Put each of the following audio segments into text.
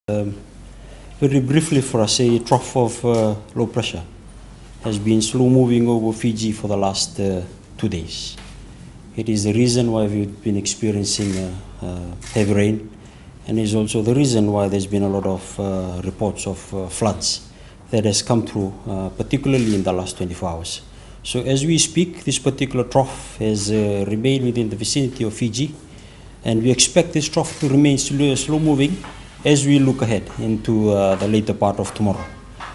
Very briefly for us, a trough of low pressure has been slow moving over Fiji for the last 2 days. It is the reason why we've been experiencing heavy rain, and is also the reason why there's been a lot of reports of floods that has come through, particularly in the last 24 hours. So as we speak, this particular trough has remained within the vicinity of Fiji, and we expect this trough to remain slow moving as we look ahead into the later part of tomorrow.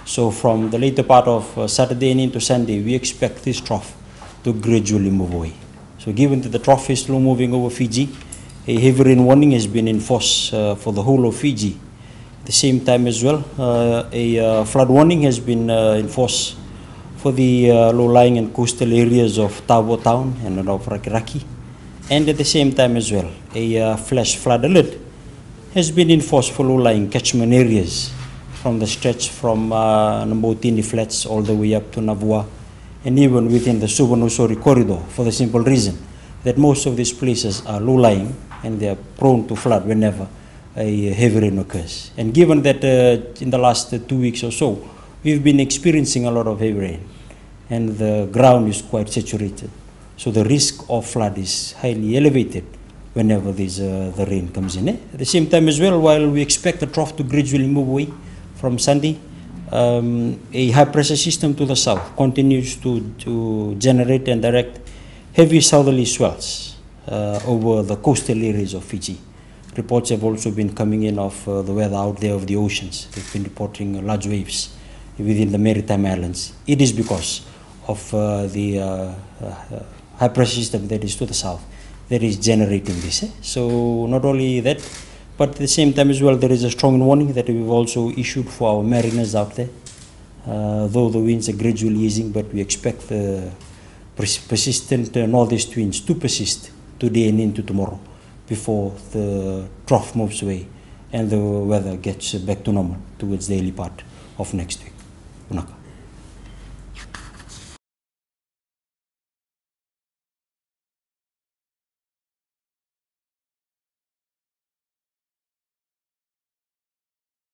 So from the later part of Saturday and into Sunday, we expect this trough to gradually move away. So given that the trough is slow moving over Fiji, a heavy rain warning has been in force for the whole of Fiji. At the same time as well, a flood warning has been in force for the low-lying and coastal areas of Tabo Town and of Rakiraki. And at the same time as well, a flash flood alert has been in force for low-lying catchment areas from the stretch from Nambotini Flats all the way up to Navua, and even within the Suvarnasori corridor, for the simple reason that most of these places are low-lying and they are prone to flood whenever a heavy rain occurs. And given that in the last 2 weeks or so, we've been experiencing a lot of heavy rain and the ground is quite saturated, so the risk of flood is highly elevated whenever the rain comes in. At the same time as well, while we expect the trough to gradually move away from Sunday, a high pressure system to the south continues to generate and direct heavy southerly swells over the coastal areas of Fiji. Reports have also been coming in of the weather out there of the oceans. They've been reporting large waves within the maritime islands. It is because of the high pressure system that is to the south that is generating this. So not only that, but at the same time as well, there is a strong warning that we've also issued for our mariners out there. Though the winds are gradually easing, but we expect the persistent northeast winds to persist today and into tomorrow before the trough moves away and the weather gets back to normal towards the early part of next week. Unaka.